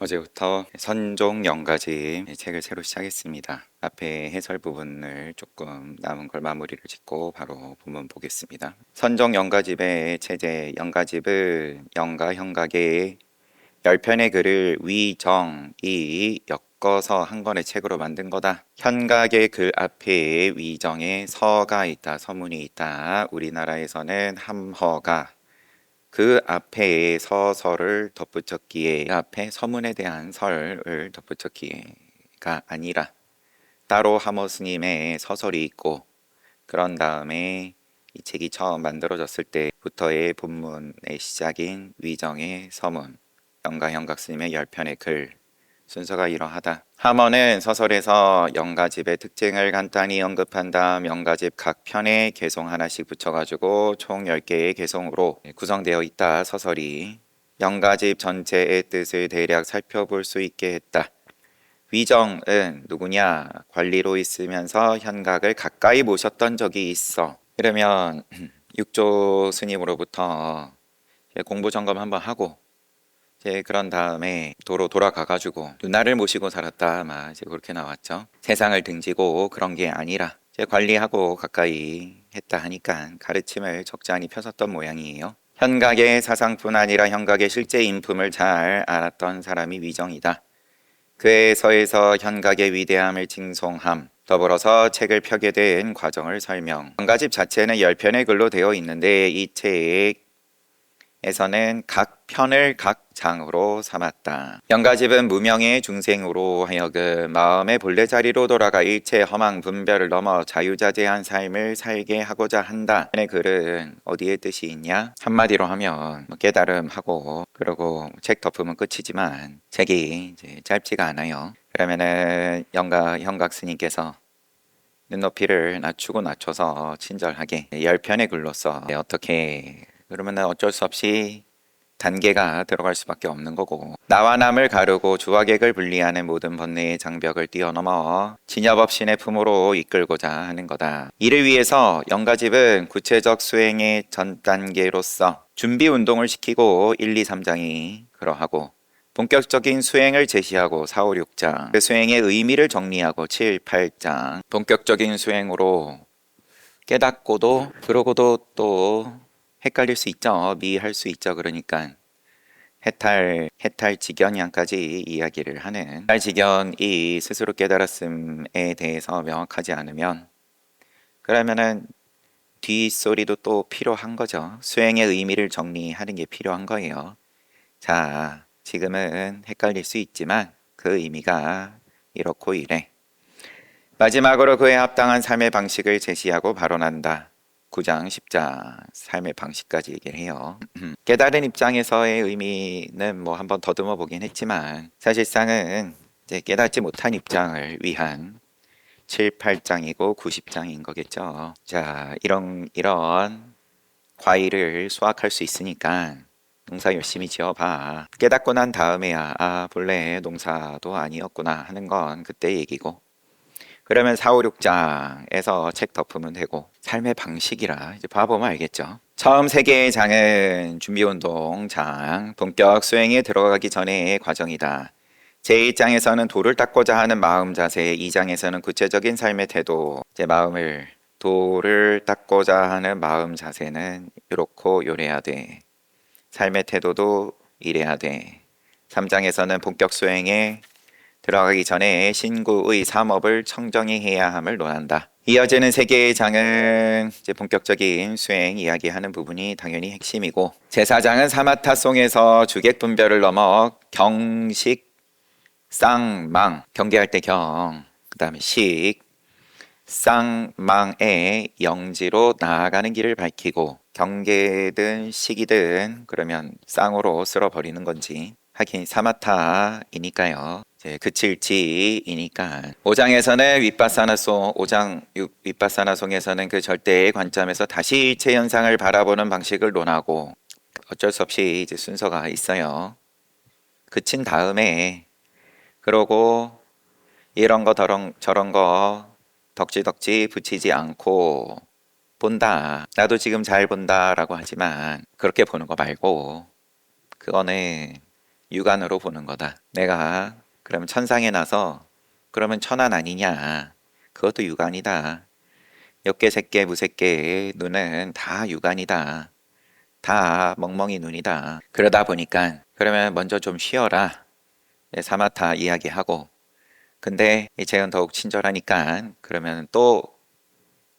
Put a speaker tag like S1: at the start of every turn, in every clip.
S1: 어제부터 선종 영가집 책을 새로 시작했습니다. 앞에 해설 부분을 조금 남은 걸 마무리를 짓고 바로 본문 보겠습니다. 선종 영가집의 체제, 영가집은 영가 현각의 10편의 글을 위정이 엮어서 한 권의 책으로 만든 거다. 현각의 글 앞에 위정에 서가 있다, 서문이 있다. 우리나라에서는 함허가 그 앞에 서설을 덧붙였기에 그 앞에 서문에 대한 설을 덧붙였기에가 아니라 따로 하모 스님의 서설이 있고 그런 다음에 이 책이 처음 만들어졌을 때부터의 본문의 시작인 위정의 서문, 영가현각 스님의 10편의 글 순서가 이러하다. 함어는 서설에서 영가집의 특징을 간단히 언급한 다음 영가집 각 편에 개송 하나씩 붙여가지고 총 10개의 개송으로 구성되어 있다. 서설이 영가집 전체의 뜻을 대략 살펴볼 수 있게 했다. 위정은 누구냐? 관리로 있으면서 현각을 가까이 모셨던 적이 있어. 그러면 육조 스님으로부터 공부 점검 한번 하고 이제 그런 다음에 도로 돌아가가지고 누나를 모시고 살았다 아마 이제 그렇게 나왔죠. 세상을 등지고 그런 게 아니라 이제 관리하고 가까이 했다 하니까 가르침을 적잖이 펴섰던 모양이에요. 현각의 사상뿐 아니라 현각의 실제 인품을 잘 알았던 사람이 위정이다. 그의 서에서 현각의 위대함을 칭송함, 더불어서 책을 펴게 된 과정을 설명. 영가집 자체는 10편의 글로 되어 있는데 이 책에서는 각 편을 각 장으로 삼았다. 영가집은 무명의 중생으로 하여금 마음의 본래 자리로 돌아가 일체 허망 분별을 넘어 자유자재한 삶을 살게 하고자 한다. 이 글은 어디에 뜻이 있냐? 한마디로 하면 깨달음하고 그러고 책 덮으면 끝이지만 책이 이제 짧지가 않아요. 그러면은 현각 스님께서 눈높이를 낮추고 낮춰서 친절하게 10편의 글로써 어떻게 그러면은 어쩔 수 없이 단계가 들어갈 수밖에 없는 거고 나와 남을 가르고 주와객을 분리하는 모든 번뇌의 장벽을 뛰어넘어 진여법신의 품으로 이끌고자 하는 거다. 이를 위해서 영가집은 구체적 수행의 전 단계로서 준비 운동을 시키고 1, 2, 3장이 그러하고 본격적인 수행을 제시하고 4, 5, 6장 그 수행의 의미를 정리하고 7, 8장 본격적인 수행으로 깨닫고도 그러고도 또 헷갈릴 수 있죠. 미할 수 있죠. 그러니까 해탈 직연양까지 이야기를 하는 해탈 직연이 스스로 깨달았음에 대해서 명확하지 않으면 그러면은 뒷소리도 또 필요한 거죠. 수행의 의미를 정리하는 게 필요한 거예요. 자, 지금은 헷갈릴 수 있지만 그 의미가 이렇고 이래. 마지막으로 그에 합당한 삶의 방식을 제시하고 발언한다. 9장, 10장 삶의 방식까지 얘기를 해요. 깨달은 입장에서의 의미는 뭐 한번 더듬어 보긴 했지만 사실상은 이제 깨닫지 못한 입장을 위한 7, 8장이고 90장인 거겠죠. 자, 이런 과일을 수확할 수 있으니까 농사 열심히 지어봐. 깨닫고 난 다음에야 본래 농사도 아니었구나 하는 건 그때 얘기고 그러면 4, 5, 6장에서 책 덮으면 되고 삶의 방식이라 이제 봐보면 알겠죠. 처음 3개의 장은 준비운동 장, 본격 수행에 들어가기 전의 과정이다. 제1장에서는 도를 닦고자 하는 마음 자세, 2장에서는 구체적인 삶의 태도, 도를 닦고자 하는 마음 자세는 이렇고 요래야 돼. 삶의 태도도 이래야 돼. 3장에서는 본격 수행에 들어가기 전에 신구의 삼업을 청정히 해야 함을 논한다. 이어지는 3개의 장은 이제 본격적인 수행 이야기하는 부분이 당연히 핵심이고 제4장은 사마타송에서 주객 분별을 넘어 경식, 쌍망, 경계할 때 경, 그 다음에 식, 쌍망의 영지로 나아가는 길을 밝히고 경계든 식이든 그러면 쌍으로 쓸어버리는 건지 하긴 사마타이니까요. 그칠지이니까 5장에서는 윗바사나송에서는 그 절대의 관점에서 다시 일체 현상을 바라보는 방식을 논하고 어쩔 수 없이 이제 순서가 있어요. 그친 다음에 그러고 이런 거 저런 거 덕지덕지 붙이지 않고 본다. 나도 지금 잘 본다라고 하지만 그렇게 보는 거 말고 그거는 육안으로 보는 거다. 내가 그럼 천상에 나서 그러면 천안 아니냐? 그것도 육안이다. 역계, 색계, 무색계의 눈은 다 육안이다. 다 멍멍이 눈이다. 그러다 보니까 그러면 먼저 좀 쉬어라. 네, 사마타 이야기하고. 근데 이제는 더욱 친절하니까 그러면 또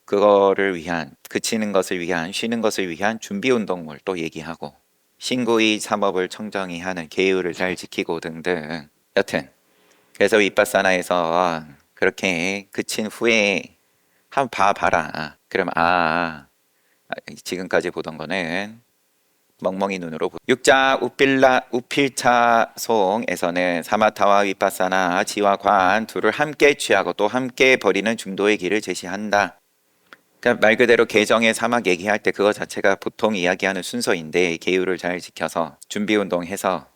S1: 그거를 위한, 그치는 것을 위한, 쉬는 것을 위한 준비 운동을 또 얘기하고, 신구의 삼업을 청정히 하는 계율을 잘 지키고 등등. 여튼 그래서 윗바사나에서 그렇게 그친 후에 한번 봐봐라. 그럼 지금까지 보던 거는 멍멍이 눈으로 육자 우필차송에서는 사마타와 윗바사나 지와 관 둘을 함께 취하고 또 함께 버리는 중도의 길을 제시한다. 그러니까 말 그대로 개정의 사막 얘기할 때 그거 자체가 보통 이야기하는 순서인데 계율을 잘 지켜서 준비 운동해서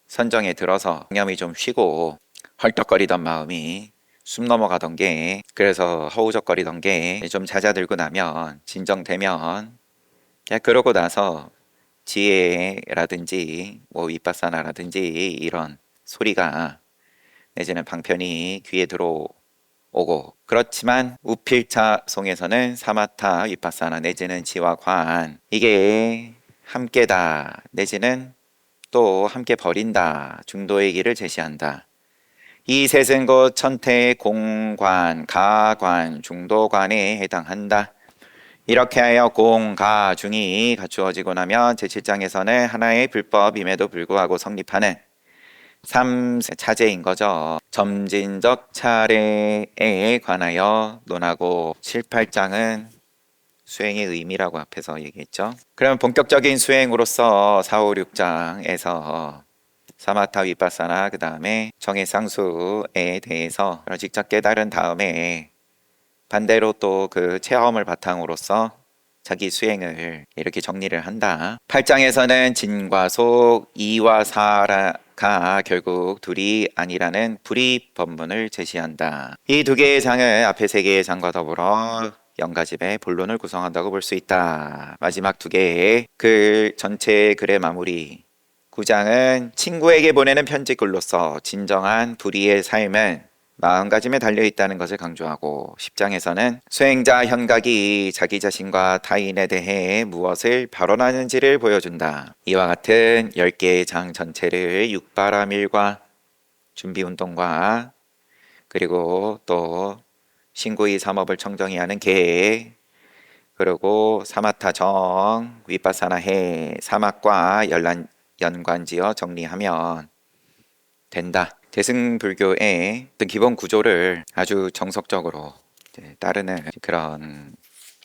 S1: 선정에 들어서 념이 좀 쉬고 헐떡거리던 마음이 숨 넘어가던 게, 그래서 허우적거리던 게 좀 잦아들고 나면 진정되면 그냥 그러고 나서 지혜라든지 뭐 윗바사나라든지 이런 소리가 내지는 방편이 귀에 들어오고, 그렇지만 우필차송에서는 사마타 윗바사나 내지는 지와 관 이게 함께다 내지는 또 함께 버린다 중도의 길을 제시한다. 이 셋은 곧 천태의 공관, 가관, 중도관에 해당한다. 이렇게 하여 공, 가, 중이 갖추어지고 나면 제7장에서는 하나의 불법임에도 불구하고 성립하는 3차제인 거죠. 점진적 차례에 관하여 논하고 7, 8장은 수행의 의미라고 앞에서 얘기했죠. 그럼 본격적인 수행으로서 4, 5, 6장에서 사마타 윗바사나 그 다음에 정해상수에 대해서 직접 깨달은 다음에 반대로 또 그 체험을 바탕으로서 자기 수행을 이렇게 정리를 한다. 8장에서는 진과 속, 이와 사가 결국 둘이 아니라는 불입 법문을 제시한다. 이 두 개의 장은 앞에 세 개의 장과 더불어 영가집의 본론을 구성한다고 볼 수 있다. 마지막 두 개의 글 전체의 글의 마무리 9장은 친구에게 보내는 편지글로서 진정한 불의의 삶은 마음가짐에 달려있다는 것을 강조하고 10장에서는 수행자 현각이 자기 자신과 타인에 대해 무엇을 발언하는지를 보여준다. 이와 같은 10개의 장 전체를 육바라밀과 준비운동과 그리고 또 신구의 삼업을 청정히 하는 계획, 그리고 사마타 정, 윗바사나 해, 사막과 연관지어 정리하면 된다. 대승불교의 기본 구조를 아주 정석적으로 따르는 그런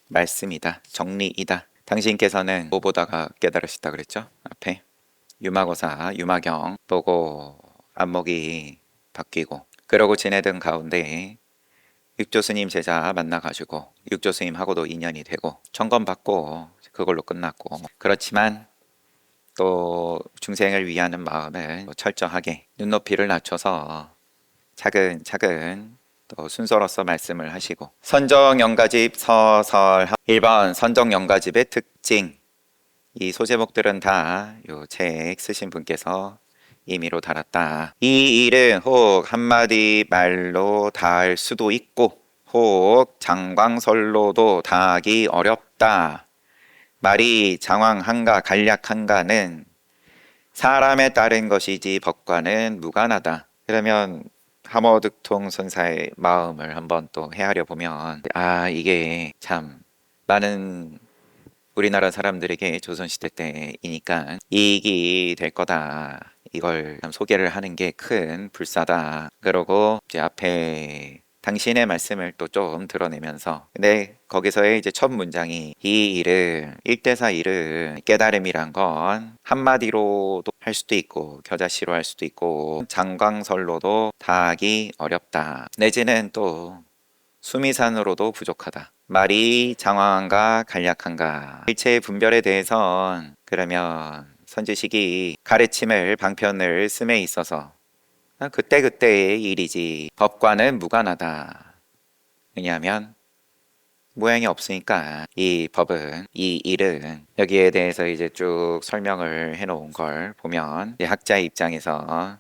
S1: 말씀이다. 정리이다. 당신께서는 뭐 보다가 깨달으셨다 그랬죠? 앞에 유마고사, 유마경 보고 안목이 바뀌고 그러고 지내던 가운데 육조스님 제자 만나가지고 육조스님하고도 인연이 되고 청검받고 그걸로 끝났고, 그렇지만 또 중생을 위하는 마음을 철저하게 눈높이를 낮춰서 차근차근 또 순서로서 말씀을 하시고, 선정영가집 서설 1번 선정영가집의 특징, 이 소제목들은 다 요 책 쓰신 분께서 임의로 달았다. 이 일은 혹 한마디 말로 다할 수도 있고 혹 장광설로도 다하기 어렵다. 말이 장황한가 간략한가는 사람에 따른 것이지 법과는 무관하다. 그러면 하모득통 선사의 마음을 한번 또 헤아려 보면 이게 참 많은 우리나라 사람들에게 조선시대 때이니까 이익이 될 거다. 이걸 참 소개를 하는 게 큰 불사다. 그러고 이제 앞에 당신의 말씀을 또 좀 드러내면서, 근데 거기서의 이제 첫 문장이 이 일을 일대사 일을 깨달음이란 건 한마디로도 할 수도 있고 겨자씨로 할 수도 있고 장광설로도 다하기 어렵다. 내지는 또 수미산으로도 부족하다. 말이 장황한가 간략한가 일체의 분별에 대해선 그러면 선지식이 가르침을 방편을 씀에 있어서 그때그때의 일이지 법과는 무관하다. 왜냐하면 모양이 없으니까 이 법은, 이 일은 여기에 대해서 이제 쭉 설명을 해놓은 걸 보면 학자의 입장에서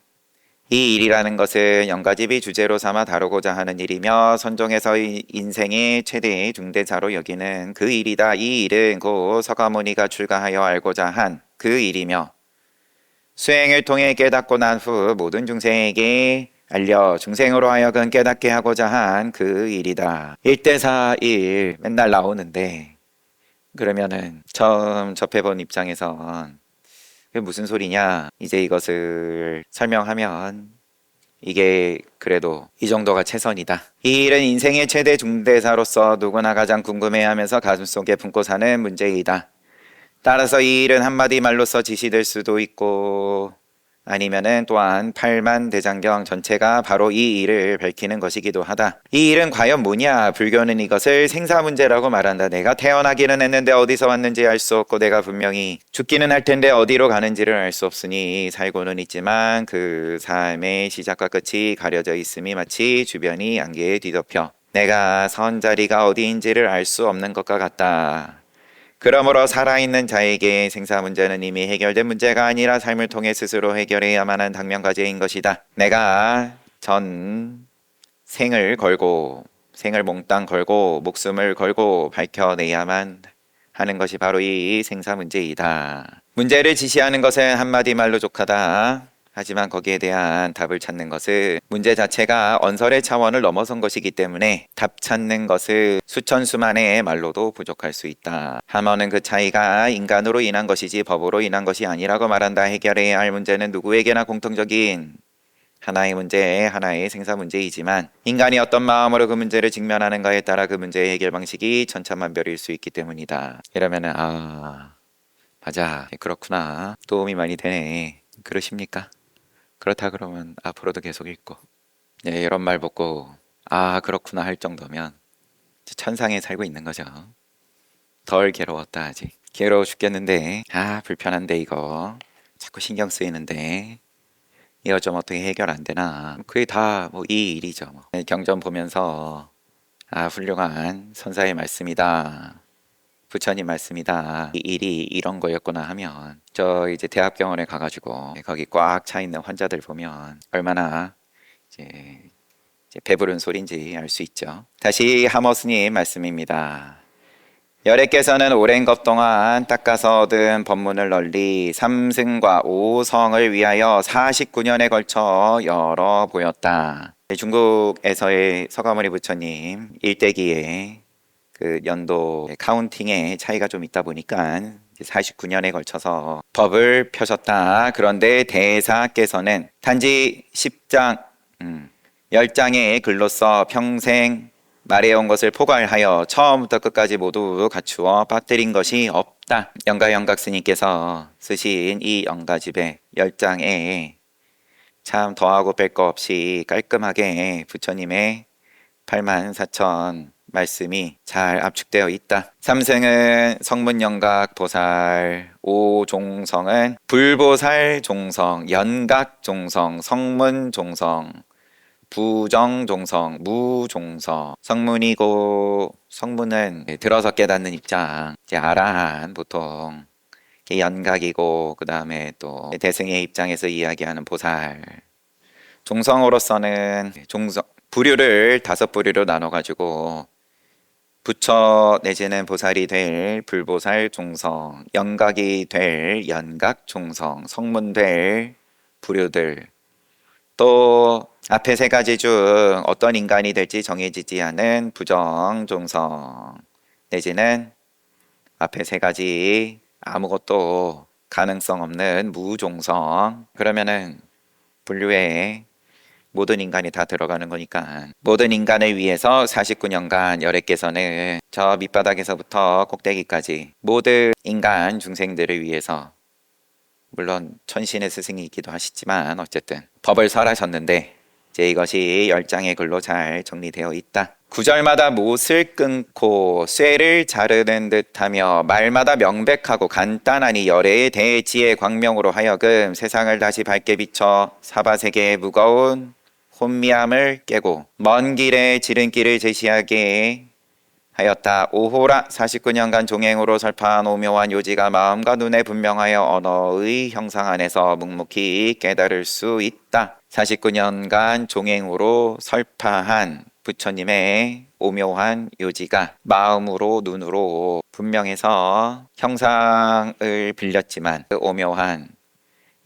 S1: 이 일이라는 것은 영가집이 주제로 삼아 다루고자 하는 일이며 선종에서의 인생의 최대의 중대사로 여기는 그 일이다. 이 일은 곧 서가모니가 출가하여 알고자 한 그 일이며 수행을 통해 깨닫고 난 후 모든 중생에게 알려 중생으로 하여금 깨닫게 하고자 한 그 일이다. 1대4 일 맨날 나오는데 그러면은 처음 접해본 입장에선 그게 무슨 소리냐? 이제 이것을 설명하면 이게 그래도 이 정도가 최선이다. 이 일은 인생의 최대 중대사로서 누구나 가장 궁금해하면서 가슴속에 품고 사는 문제이다. 따라서 이 일은 한마디 말로써 지시될 수도 있고 아니면은 또한 팔만대장경 전체가 바로 이 일을 밝히는 것이기도 하다. 이 일은 과연 뭐냐? 불교는 이것을 생사문제라고 말한다. 내가 태어나기는 했는데 어디서 왔는지 알 수 없고 내가 분명히 죽기는 할 텐데 어디로 가는지를 알 수 없으니 살고는 있지만 그 삶의 시작과 끝이 가려져 있음이 마치 주변이 안개에 뒤덮여 내가 선 자리가 어디인지를 알 수 없는 것과 같다. 그러므로 살아있는 자에게 생사 문제는 이미 해결된 문제가 아니라 삶을 통해 스스로 해결해야만 하는 당면과제인 것이다. 내가 전 생을 몽땅 걸고 목숨을 걸고 밝혀내야만 하는 것이 바로 이 생사 문제이다. 문제를 지시하는 것은 한마디 말로 족하다. 하지만 거기에 대한 답을 찾는 것은 문제 자체가 언설의 차원을 넘어선 것이기 때문에 답 찾는 것은 수천 수만의 말로도 부족할 수 있다. 하머는 그 차이가 인간으로 인한 것이지 법으로 인한 것이 아니라고 말한다. 해결해야 할 문제는 누구에게나 공통적인 하나의 문제, 하나의 생사 문제이지만 인간이 어떤 마음으로 그 문제를 직면하는가에 따라 그 문제의 해결 방식이 천차만별일 수 있기 때문이다. 이러면은 맞아, 그렇구나, 도움이 많이 되네, 그러십니까? 그렇다 그러면 앞으로도 계속 읽고 이런 말 듣고 그렇구나 할 정도면 천상에 살고 있는 거죠. 덜 괴로웠다. 아직 괴로워 죽겠는데 불편한데 이거 자꾸 신경 쓰이는데 이거 좀 어떻게 해결 안 되나. 그게 다 이 일이죠. 경전 보면서 훌륭한 선사의 말씀이다, 부처님 말씀이다, 이 일이 이런 거였구나 하면 저 이제 대학병원에 가가지고 거기 꽉 차 있는 환자들 보면 얼마나 이제 배부른 소리인지 알 수 있죠. 다시 하머 스님 말씀입니다. 열애께서는 오랜 것 동안 닦아서 얻은 법문을 널리 삼승과 오성을 위하여 49년에 걸쳐 열어 보였다. 중국에서의 서가모니 부처님 일대기에 그 연도 카운팅에 차이가 좀 있다 보니까 49년에 걸쳐서 법을 펴셨다. 그런데 대사께서는 단지 10장, 10장의 글로써 평생 말해온 것을 포괄하여 처음부터 끝까지 모두 갖추어 빠뜨린 것이 없다. 영가영각 스님께서 쓰신 이 영가집의 10장에 참 더하고 뺄 거 없이 깔끔하게 부처님의 84,000 말씀이 잘 압축되어 있다. 삼승은 성문영각 보살, 오종성은 불보살 종성, 연각 종성, 성문 종성, 부정종성, 무종성. 성문이고 성문은 들어서 깨닫는 입장, 이제 아라한 보통 연각이고 그 다음에 또 대승의 입장에서 이야기하는 보살. 종성으로서는 부류를 5부류로 나눠가지고 부처 내지는 보살이 될 불보살 종성, 연각이 될 연각 종성, 성문 될 부류들, 또 앞에 3가지 중 어떤 인간이 될지 정해지지 않은 부정 종성, 내지는 앞에 3가지 아무것도 가능성 없는 무종성. 그러면은 분류에 모든 인간이 다 들어가는 거니까 모든 인간을 위해서 49년간 열애께서는 저 밑바닥에서부터 꼭대기까지 모든 인간 중생들을 위해서, 물론 천신의 스승이기도 하시지만 어쨌든 법을 설하셨는데 이제 이것이 10장의 글로 잘 정리되어 있다. 구절마다 못을 끊고 쇠를 자르는 듯하며 말마다 명백하고 간단하니 열애의 대지의 광명으로 하여금 세상을 다시 밝게 비춰 사바세계의 무거운 혼미함을 깨고 먼 길의 지름길을 제시하게 하였다. 오호라 49년간 종행으로 설파한 오묘한 요지가 마음과 눈에 분명하여 언어의 형상 안에서 묵묵히 깨달을 수 있다. 49년간 종행으로 설파한 부처님의 오묘한 요지가 마음으로 눈으로 분명해서 형상을 빌렸지만 그 오묘한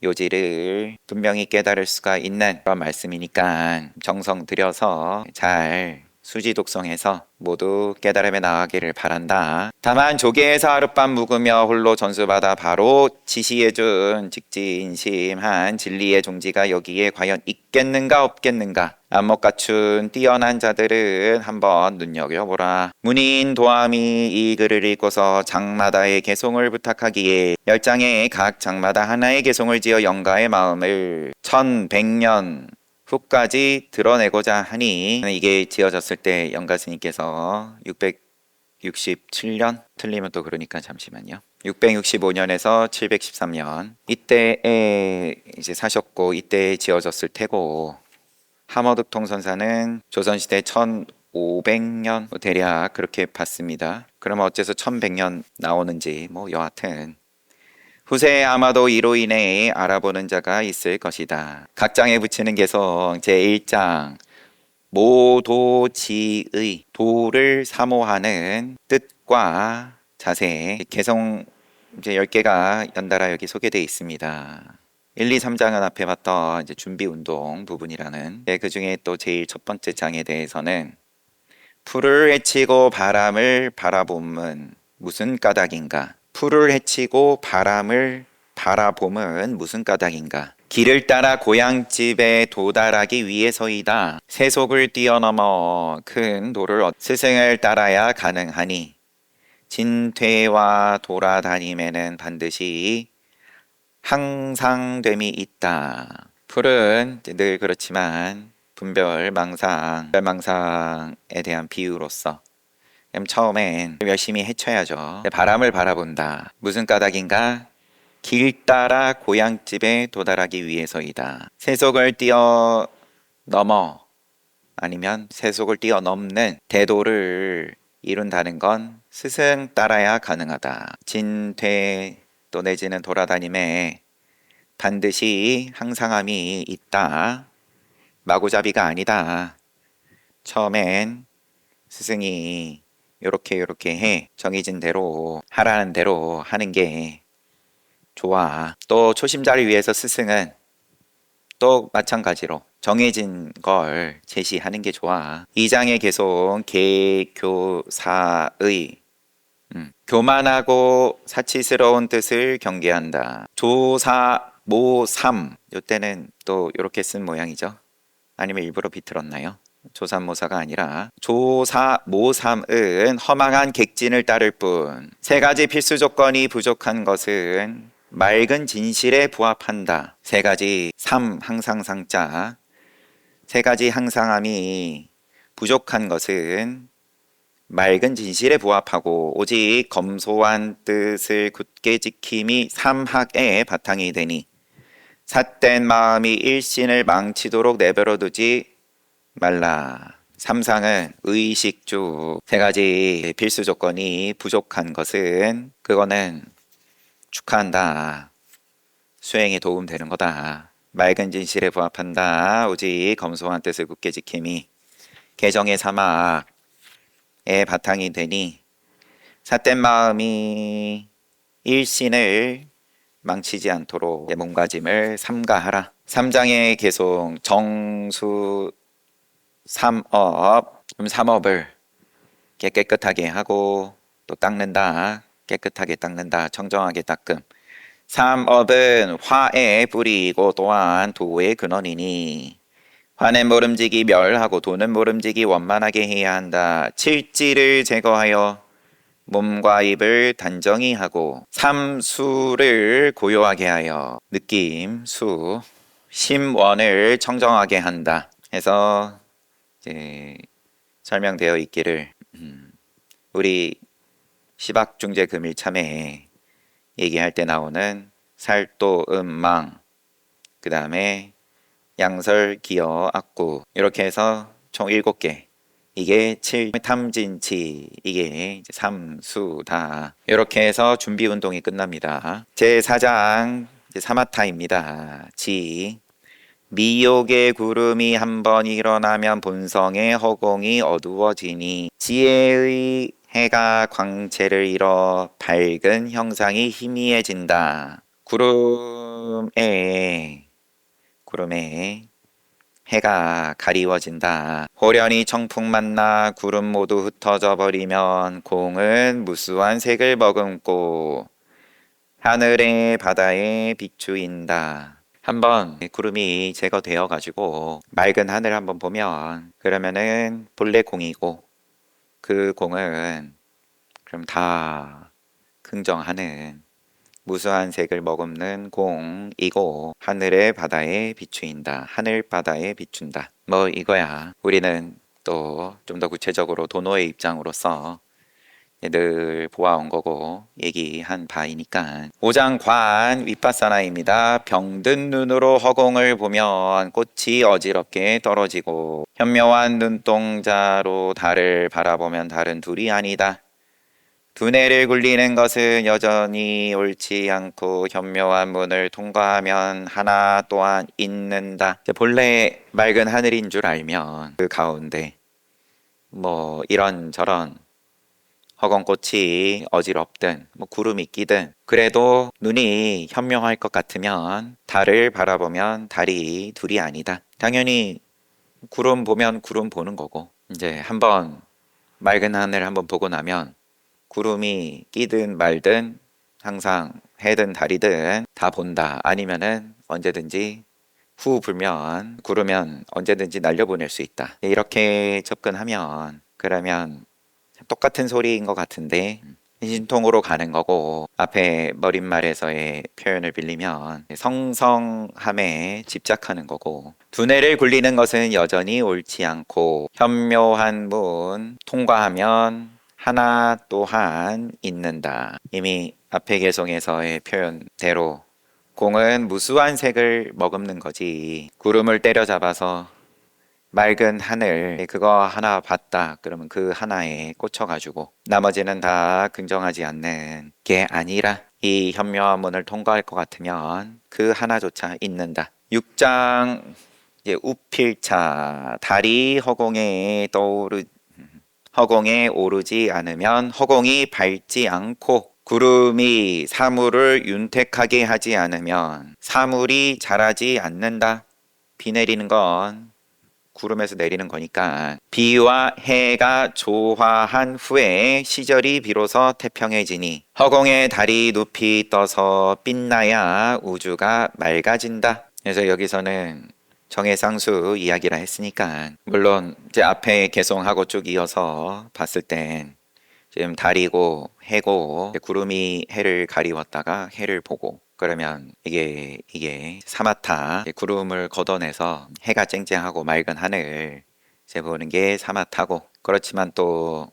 S1: 요지를 분명히 깨달을 수가 있는 그런 말씀이니까 정성 들여서 잘 수지독성해서 모두 깨달음에 나아가기를 바란다. 다만 조계에서 하룻밤 묵으며 홀로 전수받아 바로 지시해준 직지인심한 진리의 종지가 여기에 과연 있겠는가 없겠는가. 안목 갖춘 뛰어난 자들은 한번 눈여겨보라. 문인 도암이 이 글을 읽고서 장마다의 개송을 부탁하기에 10장의 각 장마다 하나의 개송을 지어 영가의 마음을 1100년 후까지 드러내고자 하니, 이게 지어졌을 때 영가 스님께서 667년? 틀리면 또 그러니까 잠시만요. 665년에서 713년 이때에 이제 사셨고 이때에 지어졌을 테고, 하머득통선사는 조선시대 1500년 대략 그렇게 봤습니다. 그러면 어째서 1100년 나오는지 여하튼 후세에 아마도 이로 인해 알아보는 자가 있을 것이다. 각 장에 붙이는 개성 제1장 모도지의 도를 사모하는 뜻과 자세, 개성 이제 10개가 연달아 여기 소개되어 있습니다. 1, 2, 3장은 앞에 봤던 이제 준비 운동 부분이라는, 그 중에 또 제일 첫 번째 장에 대해서는 풀을 헤치고 바람을 바라봄은 무슨 까닭인가? 풀을 헤치고 바람을 바라봄은 무슨 까닭인가? 길을 따라 고향집에 도달하기 위해서이다. 세속을 뛰어넘어 큰 도를 스승을 따라야 가능하니 진퇴와 돌아다님에는 반드시 항상됨이 있다. 풀은 늘 그렇지만 분별망상에 대한 비유로서 처음엔 열심히 헤쳐야죠. 바람을 바라본다. 무슨 까닭인가? 길 따라 고향집에 도달하기 위해서이다. 세속을 뛰어넘어 아니면 세속을 뛰어넘는 대도를 이룬다는 건 스승 따라야 가능하다. 진퇴 또 내지는 돌아다님에 반드시 항상함이 있다. 마구잡이가 아니다. 처음엔 스승이 요렇게 해 정해진 대로 하라는 대로 하는 게 좋아. 또 초심자를 위해서 스승은 또 마찬가지로 정해진 걸 제시하는 게 좋아. 2장에 계속 개교사의 교만하고 사치스러운 뜻을 경계한다. 조사모삼, 요때는 또 이렇게 쓴 모양이죠. 아니면 일부러 비틀었나요? 조삼모사가 아니라 조사모삼은 허망한 객진을 따를 뿐, 세 가지 필수 조건이 부족한 것은 맑은 진실에 부합한다. 세 가지 항상상자, 세 가지 항상함이 부족한 것은 맑은 진실에 부합하고 오직 검소한 뜻을 굳게 지킴이 삼학의 바탕이 되니 삿된 마음이 일신을 망치도록 내버려 두지 말라. 삼상은 의식주, 세 가지 필수 조건이 부족한 것은 그거는 축하한다. 수행에 도움되는 거다. 맑은 진실에 부합한다. 오직 검소한 뜻을 굳게 지킴이 개정의 사막의 바탕이 되니 삿된 마음이 일신을 망치지 않도록 내 몸가짐을 삼가하라. 3장의 계속 정수 삼업, 삼업을 깨끗하게 하고 또 닦는다. 깨끗하게 닦는다. 청정하게 닦음. 삼업은 화의 뿌리이고 또한 도의 근원이니 화는 모름지기 멸하고 도는 모름지기 원만하게 해야 한다. 칠지를 제거하여 몸과 입을 단정히 하고 삼수를 고요하게 하여 느낌, 수, 심원을 청정하게 한다. 해서 이제 설명되어 있기를 우리 시박중제 금일참에 얘기할 때 나오는 살도, 망, 그 다음에 양설, 기어, 악구 이렇게 해서 총 7개 이게 칠탐진치, 이게 이제 삼수다. 이렇게 해서 준비 운동이 끝납니다. 제4장 이제 사마타입니다. 지 미욕의 구름이 한번 일어나면 본성의 허공이 어두워지니 지혜의 해가 광채를 잃어 밝은 형상이 희미해진다. 구름에 해가 가리워진다. 호련히 청풍 만나 구름 모두 흩어져 버리면 공은 무수한 색을 머금고 하늘의 바다에 비추인다. 한번 구름이 제거되어 가지고 맑은 하늘 한번 보면 그러면은 본래 공이고 그 공은 그럼 다 긍정하는 무수한 색을 머금는 공이고 하늘의 바다에 비추인다. 하늘 바다에 비춘다. 뭐 이거야. 우리는 또 좀 더 구체적으로 도노의 입장으로서 늘 보아온 거고 얘기한 바이니까. 5장 관 위파사나입니다. 병든 눈으로 허공을 보면 꽃이 어지럽게 떨어지고 현묘한 눈동자로 달을 바라보면 달은 둘이 아니다. 두뇌를 굴리는 것은 여전히 옳지 않고 현묘한 문을 통과하면 하나 또한 있는다. 본래 맑은 하늘인 줄 알면 그 가운데 뭐 이런저런 허공꽃이 어지럽든 뭐 구름이 끼든 그래도 눈이 현명할 것 같으면 달을 바라보면 달이 둘이 아니다. 당연히 구름 보면 구름 보는 거고 이제 한번 맑은 하늘 한번 보고 나면 구름이 끼든 말든 항상 해든 달이든 다 본다. 아니면은 언제든지 후 불면 구르면 언제든지 날려보낼 수 있다. 이렇게 접근하면 그러면 똑같은 소리인 것 같은데 신통으로 가는 거고 앞에 머릿말에서의 표현을 빌리면 성성함에 집착하는 거고 두뇌를 굴리는 것은 여전히 옳지 않고 현묘한 문 통과하면 하나 또한 있는다. 이미 앞에 개송에서의 표현대로 공은 무수한 색을 머금는 거지. 구름을 때려잡아서 맑은 하늘 그거 하나 봤다 그러면 그 하나에 꽂혀가지고 나머지는 다 긍정하지 않는 게 아니라 이 현묘한 문을 통과할 것 같으면 그 하나조차 있는다. 6장 이제 우필차 달이 허공에 오르지 않으면 허공이 밝지 않고 구름이 사물을 윤택하게 하지 않으면 사물이 자라지 않는다. 비 내리는 건 구름에서 내리는 거니까 비와 해가 조화한 후에 시절이 비로소 태평해지니 허공에 달이 높이 떠서 빛나야 우주가 맑아진다. 그래서 여기서는 정해상수 이야기라 했으니까 물론 이제 앞에 개송하고 쭉 이어서 봤을 땐 지금 달이고 해고 구름이 해를 가리웠다가 해를 보고 그러면 이게 사마타 구름을 걷어내서 해가 쨍쨍하고 맑은 하늘 이제 보는 게 사마타고 그렇지만 또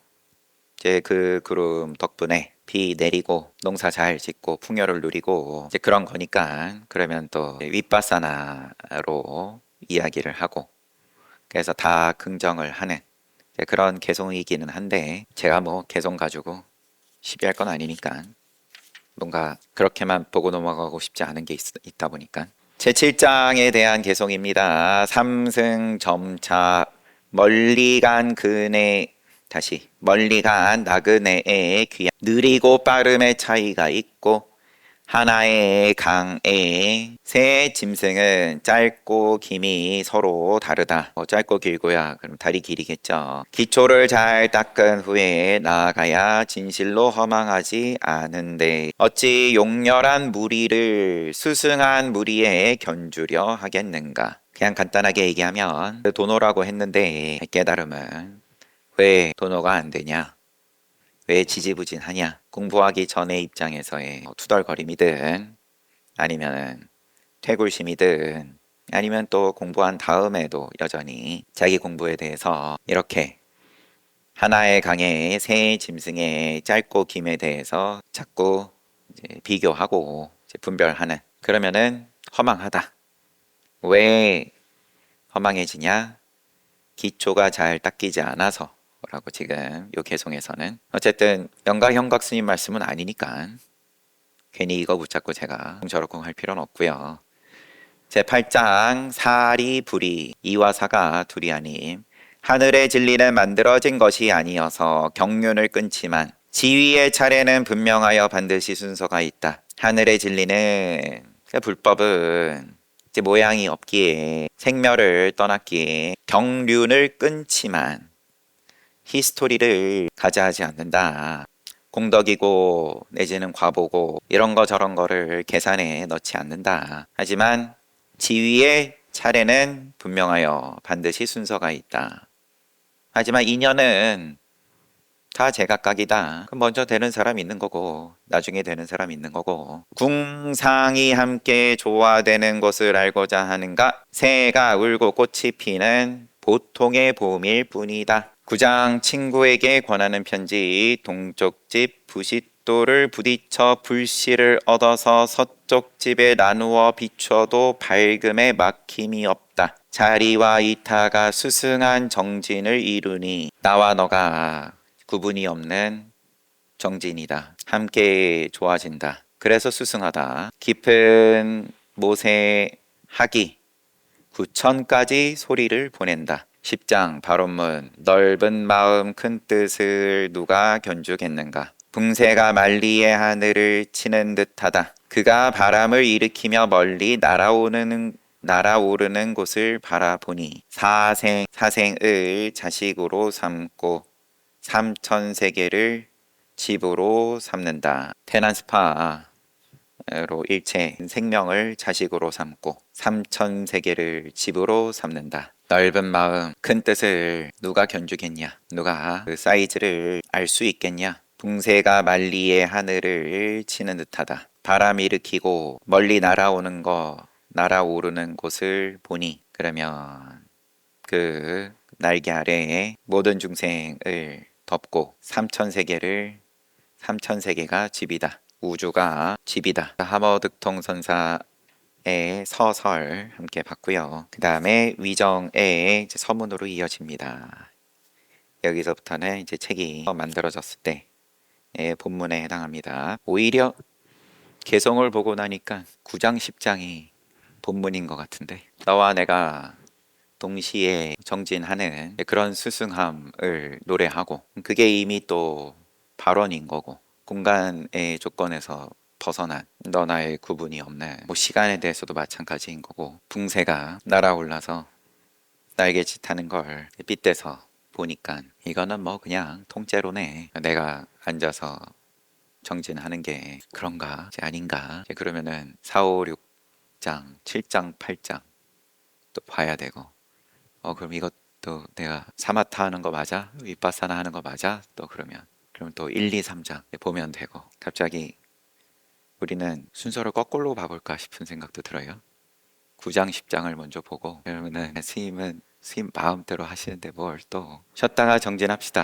S1: 이제 그 구름 덕분에 비 내리고 농사 잘 짓고 풍요를 누리고 이제 그런 거니까 그러면 또 윗바사나로 이야기를 하고 그래서 다 긍정을 하는 그런 개송이기는 한데 제가 뭐 개송 가지고 시비할 건 아니니까 뭔가 그렇게만 보고 넘어가고 싶지 않은 게 있다 보니까 제7장에 대한 개송입니다. 삼승 점차 멀리 간 나그네의 귀향 느리고 빠름의 차이가 있고 하나의 강에 새 짐승은 짧고 김이 서로 다르다. 짧고 길고야 그럼 다리 길이겠죠. 기초를 잘 닦은 후에 나아가야 진실로 허망하지 않은데 어찌 용렬한 무리를 수승한 무리에 견주려 하겠는가. 그냥 간단하게 얘기하면 도노라고 했는데 깨달음은 왜 도노가 안 되냐, 왜 지지부진하냐. 공부하기 전의 입장에서의 투덜거림이든 아니면 퇴굴심이든 아니면 또 공부한 다음에도 여전히 자기 공부에 대해서 이렇게 하나의 강의 새 짐승의 짧고 김에 대해서 자꾸 이제 비교하고 이제 분별하는 그러면은 허망하다. 왜 허망해지냐? 기초가 잘 닦이지 않아서 라고 지금 요 개송에서는 어쨌든 영가형각 스님 말씀은 아니니까 괜히 이거 붙잡고 제가 저렇쿵 할 필요는 없고요. 제8장 사리불이 이와 사가 둘이 아님 하늘의 진리는 만들어진 것이 아니어서 경륜을 끊지만 지위의 차례는 분명하여 반드시 순서가 있다. 하늘의 진리는 불법은 이제 모양이 없기에 생멸을 떠났기에 경륜을 끊지만 히스토리를 가져하지 않는다. 공덕이고 내지는 과보고 이런 거 저런 거를 계산에 넣지 않는다. 하지만 지위의 차례는 분명하여 반드시 순서가 있다. 하지만 인연은 다 제각각이다. 그럼 먼저 되는 사람 있는 거고 나중에 되는 사람 있는 거고 궁상이 함께 조화되는 것을 알고자 하는가? 새가 울고 꽃이 피는 보통의 봄일 뿐이다. 구장 친구에게 권하는 편지. 동쪽 집 부싯돌을 부딪혀 불씨를 얻어서 서쪽 집에 나누어 비춰도 밝음에 막힘이 없다. 자리와 이타가 수승한 정진을 이루니 나와 너가 구분이 없는 정진이다. 함께 좋아진다. 그래서 수승하다. 깊은 모세 하기 9천까지 소리를 보낸다. 10장 발언문. 넓은 마음 큰 뜻을 누가 견주겠는가. 붕새가 만리의 하늘을 치는 듯하다. 그가 바람을 일으키며 멀리 날아오르는 곳을 바라보니 사생을 자식으로 삼고 삼천세계를 집으로 삼는다. 테난스파로 일체 생명을 자식으로 삼고 삼천세계를 집으로 삼는다. 넓은 마음 큰 뜻을 누가 견주겠냐. 누가 그 사이즈를 알 수 있겠냐. 붕새가 만리의 하늘을 치는 듯하다. 바람 일으키고 멀리 날아오르는 곳을 보니 그러면 그 날개 아래에 모든 중생을 덮고 삼천세계가 집이다. 우주가 집이다. 하머득통선사의 서설 함께 봤고요. 그 다음에 위정의 서문으로 이어집니다. 여기서부터는 이제 책이 만들어졌을 때의 본문에 해당합니다. 오히려 개성을 보고 나니까 9장 10장이 본문인 것 같은데 너와 내가 동시에 정진하는 그런 스승함을 노래하고 그게 이미 또 발언인 거고 공간의 조건에서 벗어난 너 나의 구분이 없는 시간에 대해서도 마찬가지인 거고 붕새가 날아올라서 날개짓하는 걸 빗대서 보니까 이거는 그냥 통째로네. 내가 앉아서 정진하는 게 그런가 아닌가. 그러면은 4, 5, 6장 7장 8장 또 봐야 되고 그럼 이것도 내가 사마타 하는 거 맞아? 윗바사나 하는 거 맞아? 또 그럼 또 1, 2, 3장 보면 되고 갑자기 우리는 순서를 거꾸로 봐볼까 싶은 생각도 들어요. 9장 10장을 먼저 보고 그러면은 스님 마음대로 하시는데 뭘 또 쉬었다가 정진합시다.